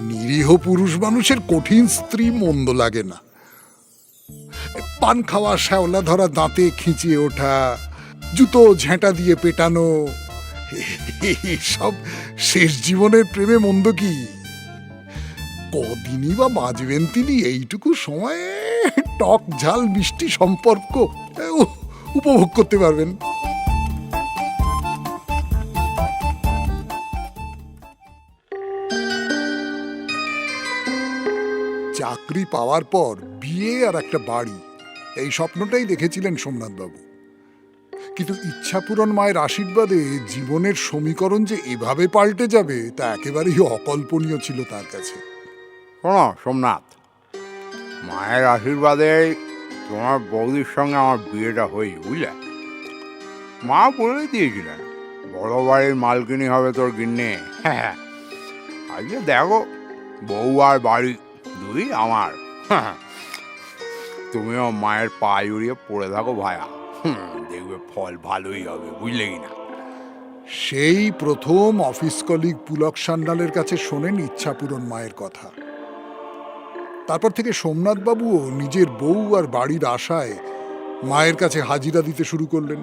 নিরীহ পুরুষ মানুষের কঠিন স্ত্রী মন্দ লাগে না। পান খাওয়া, শ্যাওলা ধরা দাঁতে খিঁচিয়ে ওঠা, জুতো ঝেঁটা দিয়ে পেটানো, সব শেষ জীবনের প্রেমে মন্দ কি? কদিনই বা বাঁচবেন তিনি, এইটুকু সময়ে টক ঝাল মিষ্টি সম্পর্ক উপভোগ করতে পারবেন। চাকরি পাওয়ার পর বিয়ে আর একটা বাড়ি, এই স্বপ্নটাই দেখেছিলেন সোমনাথবাবু। কিন্তু ইচ্ছাপূরণ মায়ের আশীর্বাদে জীবনের সমীকরণ যে এভাবে পাল্টে যাবে তা একেবারেই অকল্পনীয় ছিল তার কাছে। শোনো সোমনাথ, মায়ের আশীর্বাদে তোমার বৌদির সঙ্গে আমার বিয়েটা হয়েছে, বুঝলে? মা বলেই দিয়েছিলেন বড় বাড়ির মালকিনি হবে তোর গিন্নি। হ্যাঁ, আজকে দেখো বউ আর বাড়ি দুই আমার। তুমিও মায়ের পা জড়িয়ে পড়ে থাকো ভায়া, দেখবে ফল ভালোই হবে, বুঝলে কিনা? সেই প্রথম অফিস কলিগ পুলক সান্যালের কাছে শোনেন ইচ্ছাপূরণ মায়ের কথা। তারপর থেকে সোমনাথবাবুও নিজের বউ আর বাড়ির আশায় মায়ের কাছে হাজিরা দিতে শুরু করলেন।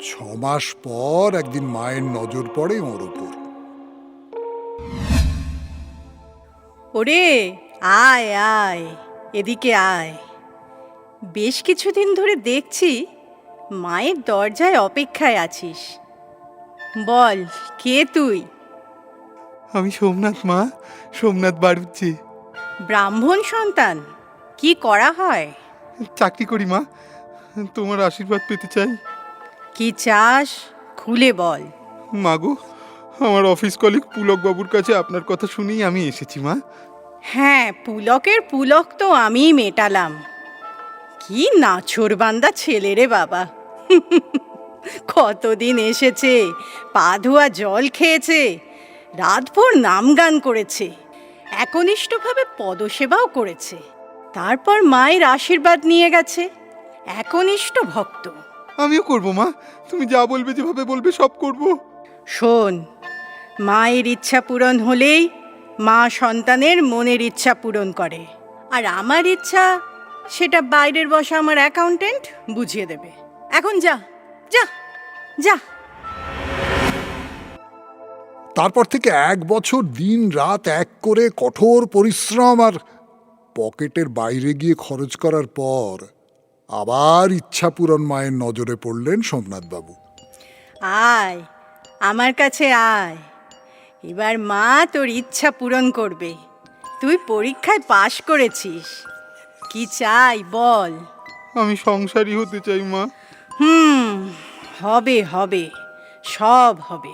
6 মাস পর একদিন মায়ের নজর পড়ে ওর ওপর। ওরে আয় আয়, এদিকে আয়। বেশ কিছুদিন ধরে দেখছি মায়ের দরজায় অপেক্ষায় আছিস। বল, কে তুই? আমি সোমনাথ মা, সোমনাথ বাড়ুচ্ছি। ব্রাহ্মণ সন্তান? কি করা হয়? চাকরি করি মা, তোমার আশীর্বাদ পেতে চাই। কি চাস খুলে বল। মাগো, আমার অফিস কলিগ পুলক বাবুর কাছে আপনার কথা শুনেই আমি এসেছি মা। হ্যাঁ, পুলকের পুলক তো আমিই মেটালাম। কি নাছোড়বান্দা ছেলে রে বাবা। কতদিন এসেছে, পা ধোয়া জল খেয়েছে, রাতভর নাম গান করেছে, একনিষ্ঠভাবে পদসেবাও করেছে, তারপর মায়ের আশীর্বাদ নিয়ে গেছে। একনিষ্ঠ ভক্ত। আমিও করব মা, তুমি যা বলবে, যেভাবে বলবে সব করব। শোন, মায়ের ইচ্ছা পূরণ হলেই মা সন্তানের মনের ইচ্ছা পূরণ করে। আর আমার ইচ্ছা, সেটা বাইরের বসা আমার অ্যাকাউন্টেন্ট বুঝিয়ে দেবে। এখন যা যা যা। তারপর থেকে 1 বছর দিন রাত এক করে কঠোর পরিশ্রম আর পকেটের বাইরে গিয়ে খরচ করার পর আবার ইচ্ছাপূরণ মায়ের নজরে পড়লেন সোমনাথবাবু। আয়, আমার কাছে আয়। এবার মা তোর ইচ্ছা পূরণ করবে। তুই পরীক্ষায় পাশ করেছিস, কি চাই বল। আমি সংসারী হতে চাই মা। হবে হবে, সব হবে।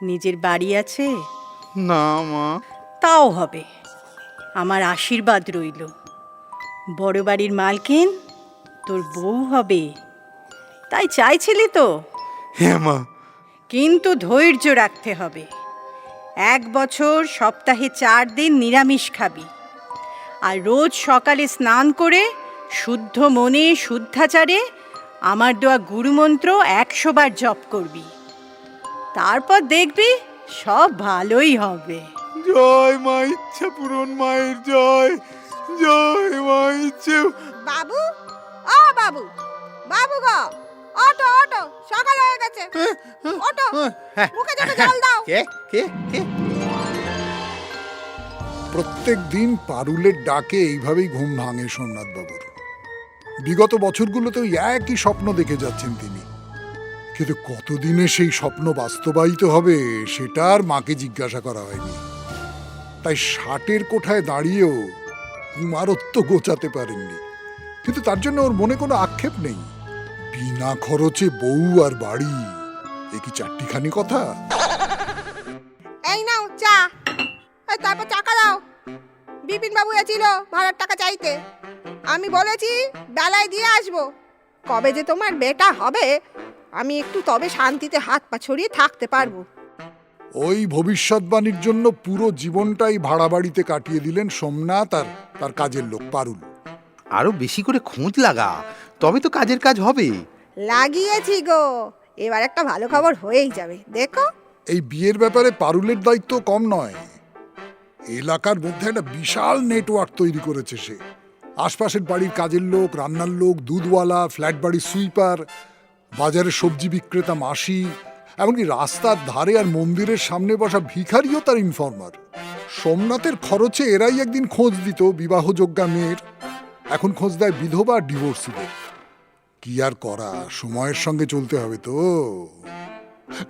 নিজের বাড়ি আছে? না মা। তাও হবে, আমার আশীর্বাদ রইল। বড় বাড়ির মালকিন তোর বউ হবে, তাই চাইছিলি তো? হ্যাঁ মা। কিন্তু ধৈর্য রাখতে হবে। 1 বছর সপ্তাহে 4 দিন নিরামিষ খাবি, আর রোজ সকালে স্নান করে শুদ্ধ মনে শুদ্ধাচারে আমার দেওয়া গুরুমন্ত্র 100 বার জপ করবি। তারপর দেখবি সব ভালোই হবে। জয় মা ইচ্ছাপূরণ মায়ের জয়, জয় মা ইচ্ছে। বাবু, ও বাবু, বাবু গো, ওঠো ওঠো, সকাল হয়ে গেছে, ওঠো, মুখে যাবে জল দাও। কে কে কে? প্রত্যেক দিন পারুলের ডাকে এইভাবেই ঘুম ভাঙে সোমনাথবাবুর। বিগত বছরগুলোতে ওই একই স্বপ্ন দেখে যাচ্ছেন তিনি। কিন্তু কতদিনে সেই স্বপ্ন বাস্তবায়িত হবে সেটা আর মাকে জিজ্ঞাসা করা হয়নি। তাই 60-এর কোঠায় দাঁড়িয়েও কুমারত্ব গোছাতে পারেননি। কিন্তু তার জন্য ওর মনে কোনো আক্ষেপ নেই। বিনা খরচে বউ আর বাড়ি, এ কি চারটিখানি কথা? এই নাও চা, এই তারপর টাকা দাও। বিপিন বাবু এসেছিল ভাড়ার টাকা চাইতে, আমি বলেছি বেলায় দিয়ে আসবো। কবে যে তোমার বেটা হবে, আমি একটু তবে শান্তিতে হাত পা ছড়িয়ে থাকতে পারবো। ওই ভবিষ্যৎবাণীর জন্য পুরো জীবনটাই ভাড়া বাড়িতে কাটিয়ে দিলেন সোমনাথ আর তার কাজের লোক পারুল। আরো বেশি করে খোঁজ লাগা, তবে তো কাজের কাজ হবে। লাগিয়েছি গো, এবার একটা ভালো খবর হয়েই যাবে, দেখো। এই বিয়ের ব্যাপারে পারুলের দায়িত্ব কম নয়। এলাকার মধ্যে একটা বিশাল নেটওয়ার্ক তৈরি করেছে সে। আশপাশের বাড়ির কাজের লোক, রান্নার লোক, দুধওয়ালা, ফ্ল্যাট বাড়ির সুইপার, বাজারের সবজি বিক্রেতা মাসি, এমনকি রাস্তার ধারে আর মন্দিরের সামনে বসা ভিখারিও তার ইনফর্মার। সোমনাথের খরচে এরাই একদিন খোঁজ দিত বিবাহযোগ্যা মেয়ের, এখন খোঁজ দেয় বিধবা ডিভোর্সিদের। কি আর করা, সময়ের সঙ্গে চলতে হবে তো।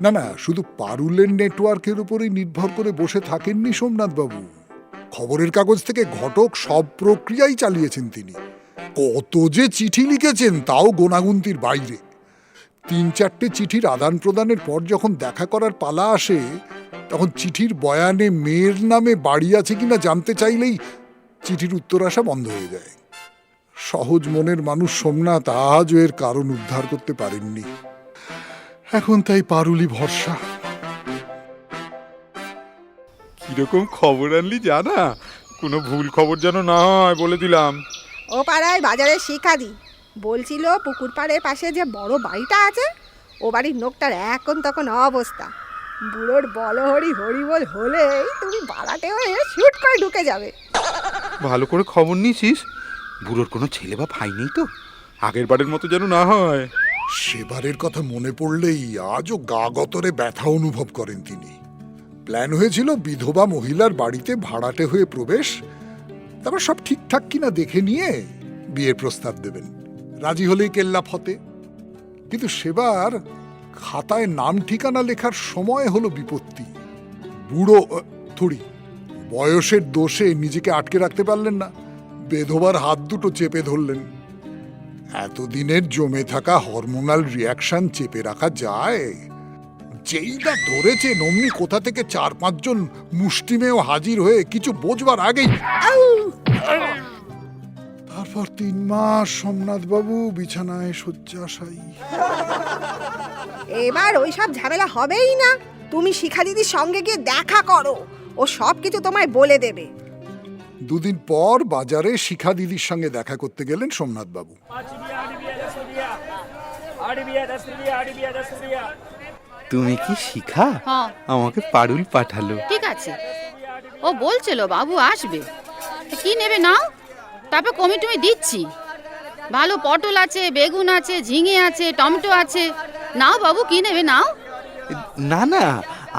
না না, শুধু পারুলের নেটওয়ার্কের উপরেই নির্ভর করে বসে থাকেননি সোমনাথবাবু। খবরের কাগজ থেকে ঘটক সব প্রক্রিয়াই চালিয়েছেন তিনি। কত যে চিঠি লিখেছেন তাও গোনাগুন্তির বাইরে। 3-4টে চিঠির আদান প্রদানের পর যখন দেখা করার পালা আসে, তখন চিঠির বয়ানে মেয়ের নামে বাড়ি আছে কিনা জানতে চাইলেই চিঠির উত্তর আসা বন্ধ হয়ে যায়। সহজ মনের মানুষ সোমনাথ আজও এর কারণ উদ্ধার করতে পারেননি। এখন তাই পারুলি ভরসা। কিরকম খবর আনলি জানা? কোনো ভুল খবর যেন না হয় বলে দিলাম। ও পাড়ায় বাজারে শিখাদি বলছিল পুকুর পাড়ের পাশে যে বড় বাড়িটা আছে, ও বাড়ির লোকটার এখন তখন অবস্থা। বুড়োর বলহরি হরিবল হলেই তুমি বাড়াতে হয়ে শুট করে ঢুকে যাবে। ভালো করে খবর নিয়েছিস? বুড়োর কোনো ছেলে বা ভাই নেই তো? আগের বারের মতো যেন না হয়। সেবারের কথা মনে পড়লেই আজও গা গতরে ব্যথা অনুভব করেন তিনি। প্ল্যান হয়েছিল বিধবা মহিলার বাড়িতে ভাড়াটে হয়ে প্রবেশ, তারপর সব ঠিকঠাক কিনা দেখে নিয়ে বিয়ের প্রস্তাব দেবেন। রাজি হলেই কেল্লা ফতে। কিন্তু সেবার খাতায় নাম ঠিকানা লেখার সময় হলো বিপত্তি। বুড়ো থুড়ি বয়সের দোষে নিজেকে আটকে রাখতে পারলেন না, বেধবার হাত দুটো চেপে ধরলেন। এতদিনের জমে থাকা হরমোনাল রিয়াকশন চেপে রাখা যায়? যেই না ধরেছে অমনি কোথা থেকে 4-5 জন মুষ্টিমেয় হাজির হয়ে কিছু বোঝবার আগেই তারপর 3 মাস সোমনাথ বাবু বিছানায় শয্যাশায়ী। এবার ওই সব ঝামেলা হবেই না। তুমি শিখা দিদির সঙ্গে গিয়ে দেখা করো, ও সব কিছু তোমায় বলে দেবে। 2 দিন পর বাজারে শিখা দিদির সঙ্গে দেখা করতে গেলেন সোমনাথ বাবু। তুমি কি শিখা? হ্যাঁ আমাকে পারুল পাঠালো। ঠিক আছে, ও বলছিল বাবু আসবে। কি নেবে নাও, তারপর কমিটি দিচ্ছি। ভালো পটল আছে, বেগুন আছে, ঝিঙে আছে, টমেটো আছে। নাও বাবু, কি নেবে নাও। না না,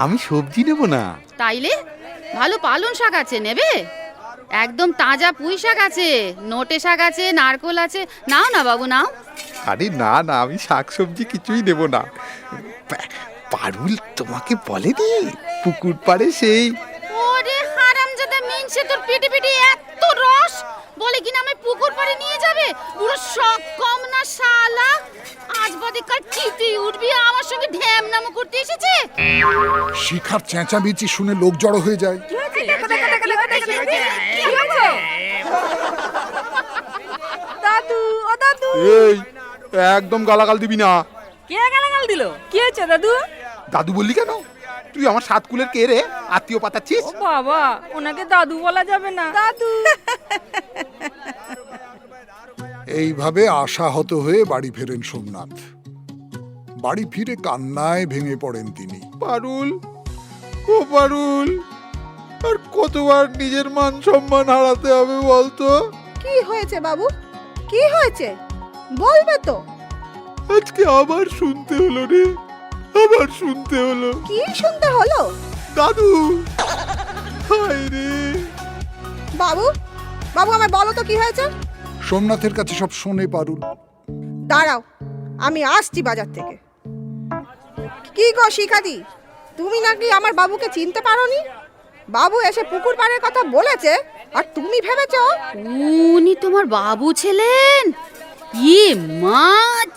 আমি সবজি নেব না। তাইলে ভালো পালং শাক আছে, নেবে? একদম তাজা পুঁই শাক আছে, নোটে শাক আছে, নারকোল আছে। নাও না বাবু, নাও। আরে না না, আমি শাক সবজি কিছুই নেব না। পারুল তোমাকে বলেনি পুকুর পাড়ে সেই? ওরে হারামজাদা মিনছে, তোর পেটে পেটে এত রস, বলে কিনা আমি পুকুর পাড়ে নিয়ে যাবে? পুরো শখ কম না শালা। আজ বাদে কাল চিতে উঠবি, আমার সঙ্গে ঢ্যামনামো করতে এসেছে। শিখার চেঁচামেচি শুনে লোক জড়ো হয়ে যায়। দাদু, ও দাদু। এই একদম গালাগাল দিবি না। কে গালাগাল দিল? কি হয়েছে দাদু? দাদু বললি কেন? তুই আমার সাতকুলের কে রে? আত্মীয় পাতাচ্ছিস? ও বাবা, ওনাকে দাদু বলা যাবে না। দাদু। এইভাবে আশাহত হয়ে বাড়ি ফেরেন সোমনাথ। বাড়ি ফিরে কান্নায় ভেঙে পড়েন তিনি। পারুল, ও পারুল, আর কতবার নিজের মান সম্মান হারাতে হবে বলতো? কি হয়েছে বাবু? কি হয়েছে বলবে তো? আজকে আবার শুনতে হলো রে, আবার শুনতে হলো। কি শুনতে হলো? দাদু, হায় রে। বাবু, বাবু আমায় বলো তো কি হয়েছে? সোমনাথের কাছে সব শোনে পারুল। দাঁড়াও, আমি আসছি বাজার থেকে। কি গো শিখাদি, তুমি নাকি আমার বাবুকে চিনতে পারোনি? বাবু এসে পুকুর পাড়ের কথা বলেছে, আর তুমি ভেবেছো উনি তোমার বাবু ছিলেন? ইয়ে মা,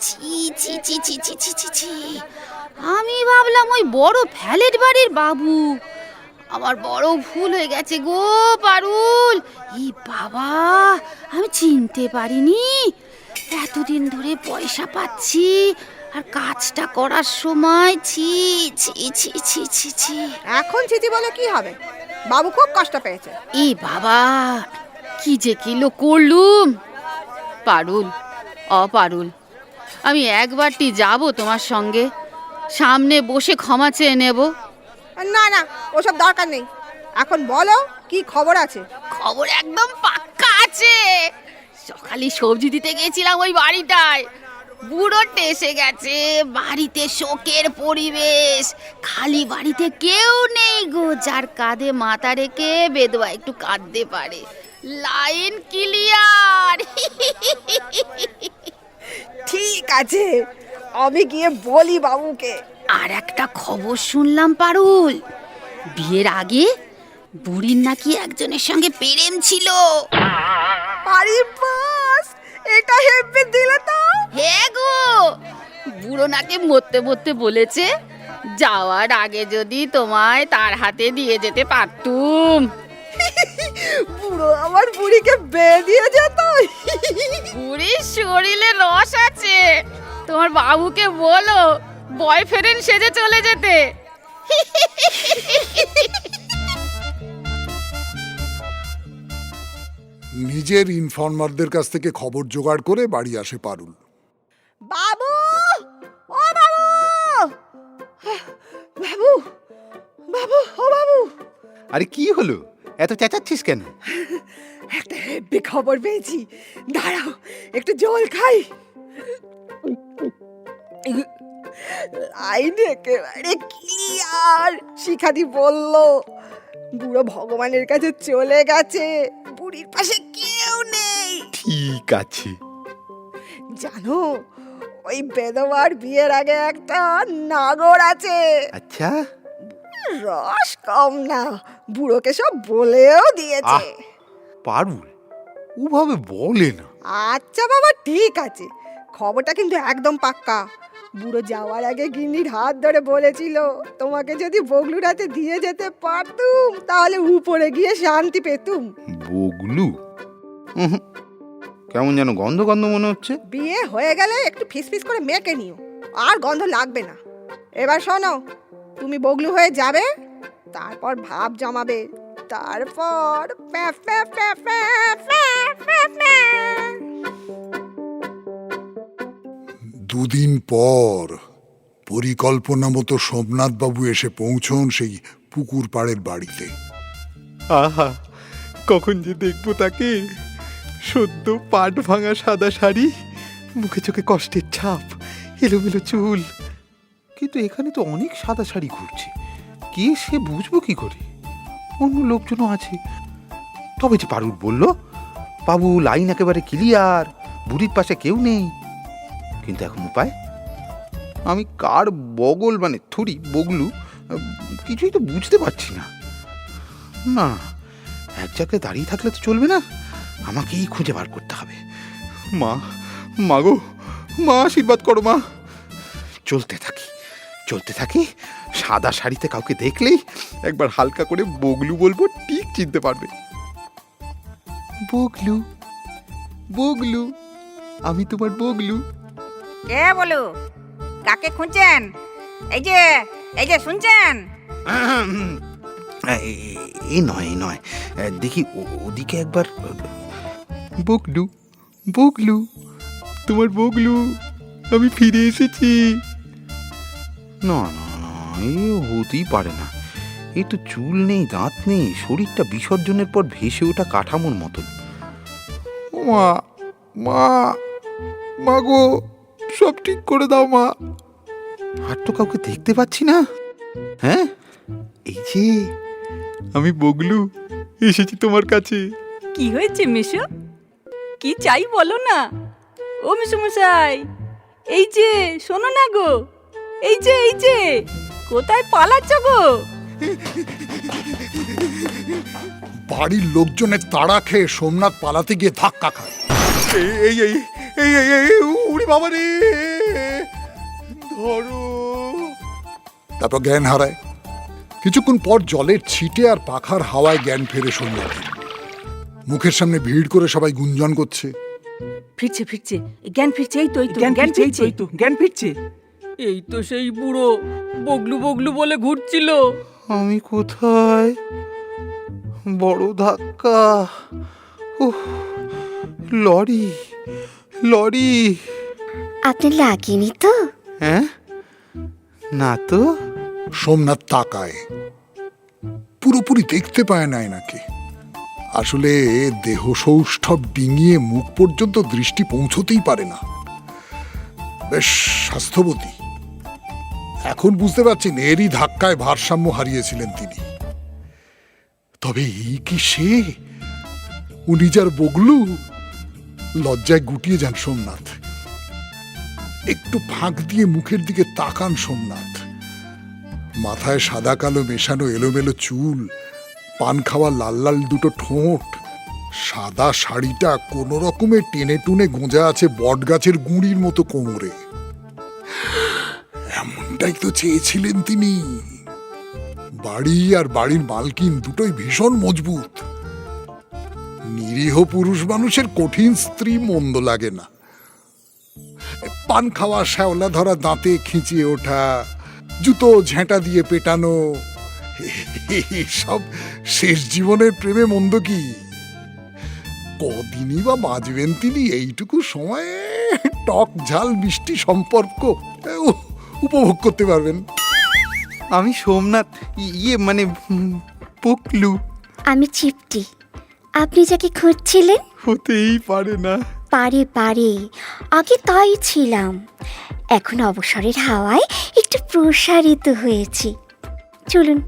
ছি ছি ছি ছি ছি ছি ছি ছি। আমি ভাবলাম ওই বড় ফ্ল্যাট বাড়ির বাবু। আমার বড় ভুল হয়ে গেছে গো পারুল। ই বাবা, আমি চিনতে পারিনি। এতদিন ধরে পয়সা পাচ্ছি, আর কাজটা করার সময় ছি ছি ছি ছি ছি ছি। এখন ছিচি বলে কি হবে? বাবু খুব কষ্ট পেয়েছে। এ বাবা, কি যে কিলো করলুম। পারুল, পারুল, আমি একবারটি যাব তোমার সঙ্গে, সামনে বসে ক্ষমা চেয়ে নেব। না না, ওসব দরকার নেই। এখন বলো কি খবর আছে? খবর একদম পাক্কা আছে। সকালে সবজি দিতে গেছিলাম ওই বাড়িটায়, বুড়ো এসে গেছে। বাড়িতে শোকের পরিবেশ, খালি বাড়িতে কেউ নেই গো যার কাঁধে মাথা রেখে বেদবা একটু কাঁদতে পারে। Line clear. ঠিক আছে, আমি গিয়ে বলি বাবুকে। আর একটা খবর শুনলাম পারুল, বিয়ের আগে বুড়ির নাকি একজনের সঙ্গে প্রেম ছিল। আরে বাস, এটা হেব্বি দিলে তো। হে গো, বুড়ো নাকি মরতে মরতে বলেছে যাওয়ার আগে যদি তোমায় তার হাতে দিয়ে যেতে পারতুম। বুড়ো আমার বুড়িকে বিয়ে দিয়ে যেত। বুড়ির শরীরে রস আছে, তোমার বাবুকে বলো বয়ফ্রেন্ড সেজে চলে যেতে। নিজের ইনফর্মারদের কাছ থেকে খবর জোগাড় করে বাড়ি আসে পারুল। বাবু, ও বাবু, বাবু, বাবু, ও বাবু, আরে কি হলো, এত চেঁচাচ্ছিস কেন? একটা হেব্বি খবর পেয়েছি, দাঁড়াও একটু জল খাই। লাইন একেবারে ক্লিয়ার। শিখাদি বলল বুড়ো ভগবানের কাছে চলে গেছে, বুড়ির পাশে কেউ নেই। ঠিক আছে। জানো, ওই বেদবার বিয়ের আগে একটা নাগর আছে। আচ্ছা, রস কম না, বুড়োকে সব বলেও দিয়েছে। পারুল ওভাবে বলে না। আচ্ছা বাবা, ঠিক আছে, খবরটা কিন্তু একদম পাক্কা। বুড়ো যাওয়ার আগে গিন্নির হাত ধরে বলেছিল তোমাকে যদি বগলুর হাতে দিয়ে যেতে পারতুম তাহলে উপরে গিয়ে শান্তি পেতুম। বগলু? উহুঁ, কেমন যেন গন্ধ গন্ধ মনে হচ্ছে। বিয়ে হয়ে গেলে একটু ফিসফিস করে মেয়েকে নিও, আর গন্ধ লাগবে না। এবার শোনো, তুমি বগলু হয়ে যাবে, তারপর ভাব জমাবে, তারপর প্যা প্যা প্যা প্যা প্যা প্যা প্যা। দুদিন পর পরিকল্পনা মতো সোমনাথ বাবু এসে পৌঁছন সেই পুকুর পাড়ের বাড়িতে। আহা, কখন যে দেখবো তাকে। সদ্য পাট ভাঙা সাদা শাড়ি, মুখে চোখে কষ্টের ছাপ, এলোমেলো চুল। কিন্তু এখানে তো অনেক সাদা শাড়ি ঘুরছে, কে সে বুঝবো কি করে? অন্য লোকজনও আছে। তবে যে পারুল বলল বাবু লাইন একেবারে ক্লিয়ার, বুড়ির পাশে কেউ নেই। কিন্তু এখন উপায়? আমি কার বগল মানে থুড়ি বগলু কিছুই তো বুঝতে পারছি না। না, এক জায়গায় দাঁড়িয়ে থাকলে তো চলবে না, আমাকেই খুঁজে বার করতে হবে। মা, মা গো, মা আশীর্বাদ করো মা। চলতে থাকি, চলতে থাকি। সাদা শাড়িতে কাউকে দেখলেই একবার হালকা করে বগলু বলবো, ঠিক চিনতে পারবে। বগলু, বগলু, আমি তোমার বগলু। কে বলো, কাকে খুঁজছেন? এই যে, এই যে শুনছেন? এ নয়, এ নয়, দেখি ওদিকে একবার। বগলু, বগলু, তোমার বগলু, আমি ফিরে এসেছি। না না না, এ হতেই পারে না। এই তো চুল নেই, দাঁত নেই, শরীরটা বিসর্জনের পর ভেসে ওঠা কাঠামোর মতন। মা, মা, মা গো, সব ঠিক করে দাও মা। আর তো কাউকে দেখতে পাচ্ছি না। হ্যাঁ, এই যে আমি বগলু এসেছি তোমার কাছে। কি হয়েছে মিশু? কি চাই বলো না। ও মিশু মশাই, এই যে শোনো না গো, এই যে, এই যে, কোথায় পালাচ্ছ গো? বাড়ির লোকজনের তাড়া খেয়ে সোমনাথ পালাতে গিয়ে ধাক্কা খায়। এই এই এই এই এই উড়ি বাবা রে, ধরো। তারপর জ্ঞান হারায়। কিছুক্ষণ পর জলের ছিটে আর পাখার হাওয়ায় জ্ঞান ফেরে সোমনাথের। মুখের সামনে ভিড় করে সবাই গুঞ্জন করছে। ফিরছে, ফিরছে, জ্ঞান ফিরছে, এই তো, এই তো, জ্ঞান ফিরছে, এই তো, জ্ঞান ফিরছে। এই তো সেই বুড়ো বগলু বগলু বলে ঘুরছিল। আমি কোথায়? বড় ধাক্কা। উহ, লরি, লরি। আপনি লাগেনি তো? হ্যাঁ, না তো। সোমনাথ তাকায়। পুরোপুরি দেখতে পায় না এনাকে। আসলে দেহ সৌষ্ঠব ডিঙিয়ে মুখ পর্যন্ত দৃষ্টি পৌঁছতেই পারে না। বেশ স্বাস্থ্যবতী। এখন বুঝতে পারছেন এরই ধাক্কায় ভারসাম্য হারিয়েছিলেন তিনি। তবে এই কি সে? উনি যার বগলু? লজ্জায় গুটিয়ে যান সোমনাথ। একটু ফাঁক দিয়ে মুখের দিকে তাকান সোমনাথ। মাথায় সাদা কালো মেশানো এলোমেলো চুল, পান খাওয়া লাল লাল দুটো ঠোঁট, সাদা শাড়িটা কোনো রকমে টেনে টুনে গোঁজা আছে বট গাছের গুঁড়ির মতো কোমরে। এমনটাই তো চেয়েছিলেন তিনি। বাড়ি আর বাড়ির মালকিন দুটোই ভীষণ মজবুত। নিরীহ পুরুষ মানুষের কঠিন স্ত্রী মন্দ লাগে না। পান খাওয়া, শ্যাওলা ধরা দাঁতে খিঁচিয়ে ওঠা, জুতো ঝেঁটা দিয়ে পেটানো, সব শেষ জীবনের প্রেমে মন্দ কি? কদিনই বা বাঁচবেন তিনি এইটুকু সময়ে টক ঝাল মিষ্টি সম্পর্ক উপভোগ করতে পারবেন। আমি সোমনাথ, ইয়ে মানে পুকলু। আমি চিপটি। আপনি যাকে খুঁজছিলেন? হতেই পারে না। পারে পারে, আগে তাই ছিলাম। এখন অবসরের হাওয়ায় একটু প্রসারিত হয়েছি। চলুন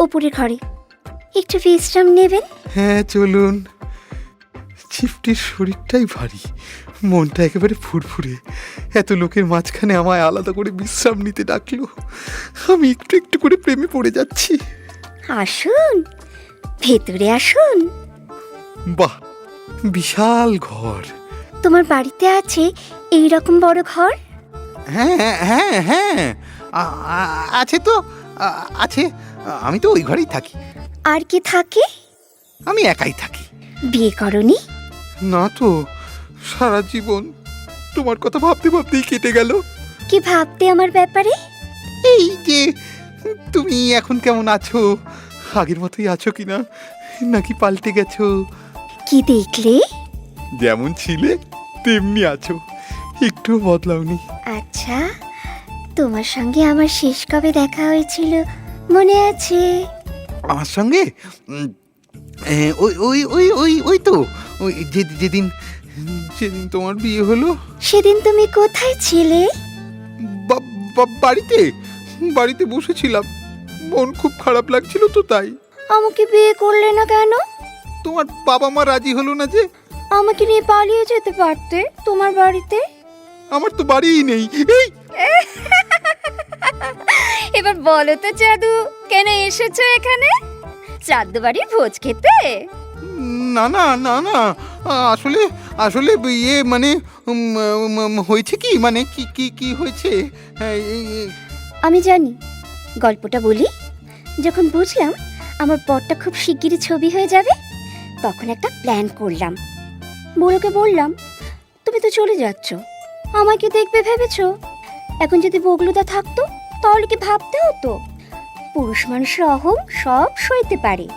ওপরের ঘরে, একটু বিশ্রাম নেবেন। হ্যাঁ চলুন। চিফটির শরীরটাই ভারী, মনটা একেবারে ফুরফুরে। এত লোকের মাঝখানে আমায় আলাদা করে বিশ্রাম নিতে ডাকলো। আমি একটু একটু করে প্রেমে পড়ে যাচ্ছি। আসুন, ভেতরে আসুন। বাহ, বিশাল ঘর। তোমার বাড়িতে আছে এই রকম বড় ঘর? হ্যাঁ হ্যাঁ হ্যাঁ, আছে তো, আছে। আমি তো ওই ঘরেই থাকি। আর কি থাকে? আমি একাই থাকি। বিয়ে করনি? না তো, সারা জীবন তোমার কথা ভাবতে ভাবতেই কেটে গেল। কি ভাবতে আমার ব্যাপারে? এই যে তুমি এখন কেমন আছো, আগের মতোই আছো কিনা, নাকি পাল্টে গেছো? কি দেখলে? যেমন ছিলে তেমনি আছো, একটু বদলাওনি। আচ্ছা, তোমার সঙ্গে আমার শেষ কবে দেখা হয়েছিল মনে আছে? আমার সঙ্গে ওই ওই ওই ওই ওই তো ওই যেদিন যেদিন তোমার বিয়ে হলো। সেদিন তুমি কোথায় ছিলে? বাড়িতে বাড়িতে বসেছিলাম, মন খুব খারাপ লাগছিল তো তাই। আমাকে বিয়ে করলে না কেন? তোমার বাবা মা রাজি হলো না যে। আমাকে নিয়ে পালিয়ে যেতে পারতে তোমার বাড়িতে। আমার তো বাড়িই নেই। এই এবার বলো তো জাদু, কেন এসেছো এখানে? শ্রাদ্ধ বাড়ির ভোজ খেতে? না না না না, আসলে আসলে ইয়ে মানে হয়েছে কি, মানে কি কি কি হয়েছে আমি জানি, গল্পটা বলি। যখন বুঝলাম আমার বরটা খুব শিগগিরই ছবি হয়ে যাবে, তখন একটা প্ল্যান করলাম। বুড়োকে বললাম, তুমি তো চলে যাচ্ছ, আমাকে দেখবে ভেবেছো? এখন যদি বগলুদা থাকতো তাহলে কি ভাবতে হতো? পুরুষ মানুষের অহং সব সইতে পারে,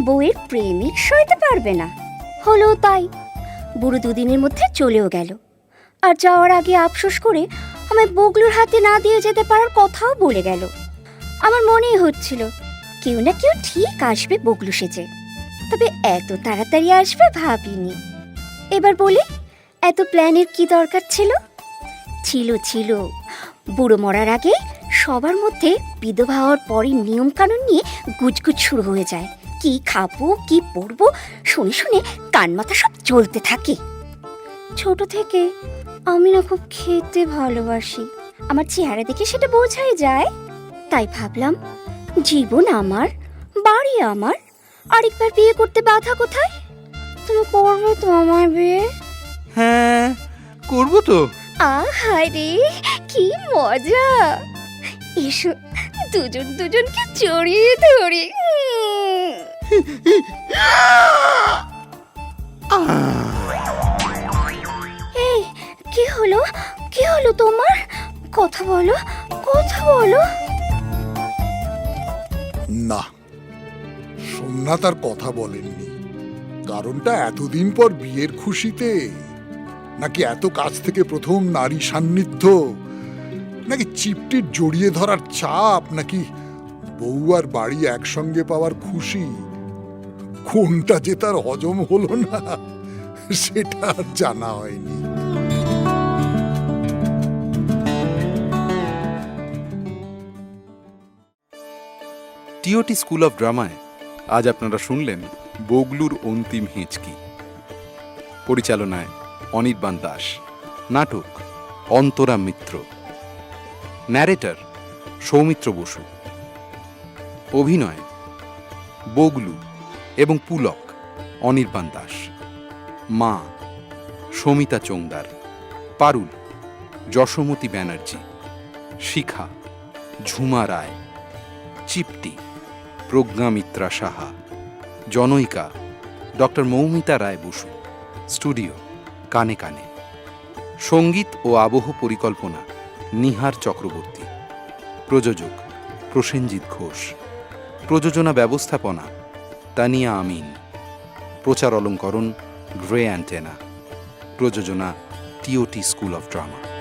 বউয়ের প্রেমিক সইতে পারবে না। হলো তাই। বুড়ো দুদিনের মধ্যে চলেও গেল। আর যাওয়ার আগে আফসোস করে আমায় বগলুর হাতে না দিয়ে যেতে পারার কথাও বলে গেল। আমার মনেই হচ্ছিল কেউ না কেউ ঠিক আসবে বগলু সেজে, তবে এত তাড়াতাড়ি আসবে ভাবিনি। এবার বলি, এত প্ল্যানের কি দরকার ছিল? ছিল ছিল বুড়ো মরার আগে সবার মধ্যে বিধবা হওয়ার পরই নিয়ম কানুন নিয়ে গুজগুজ শুরু হয়ে যায়। কি খাবো কি পরবো শুনে শুনে কান মাথা সব চলতে থাকে। ছোট থেকে আমি না খুব খেতে ভালোবাসি, আমার চেহারা দেখে সেটা বোঝাই যায়। তাই ভাবলাম, জীবন আমার, বাড়ি আমার, আরেকবার বিয়ে করতে বাধা কোথায়? তুমি করবে তো আমার বিয়ে? হ্যাঁ করবো তো। আহারে কি মজা! এসো দুজন দুজনকে জড়িয়ে ধরি। এই কি হলো, কি হলো তোমার? কথা বলো, কথা বলো। না, সোমনাথ আর কথা বলেননি। কারণটা এতদিন পর বিয়ের খুশিতে, নাকি এত কাছ থেকে প্রথম নারী সান্নিধ্য, নাকি চিপটির জড়িয়ে ধরার চাপ, নাকি বউ আর বাড়ি একসঙ্গে পাওয়ার খুশি কোনটা যে তার হজম হলো না সেটা আর জানা হয়নি। টিওটি স্কুল অফ ড্রামায় আজ আপনারা শুনলেন বগলুর অন্তিম হিঁচকি। পরিচালনায় অনির্বাণ দাস। নাটক অন্তরা মিত্র। ন্যারেটর সৌমিত্র বসু। অভিনয় বগলু এবং পুলক অনির্বাণ দাস। মা সমিতা চোংদার। পারুল যশোমতী ব্যানার্জি। শিখা ঝুমা রায়। চিপটি প্রজ্ঞামিত্রা সাহা। জনৈকা ডক্টর মৌমিতা রায় বসু। স্টুডিও কানে কানে। সঙ্গীত ও আবহ পরিকল্পনা নিহার চক্রবর্তী। প্রযোজক প্রসেনজিৎ ঘোষ। প্রযোজনা ব্যবস্থাপনা তানিয়া আমিন। প্রচার অলঙ্করণ গ্রে অ্যান্টেনা। প্রযোজনা টিওটি স্কুল অফ ড্রামা।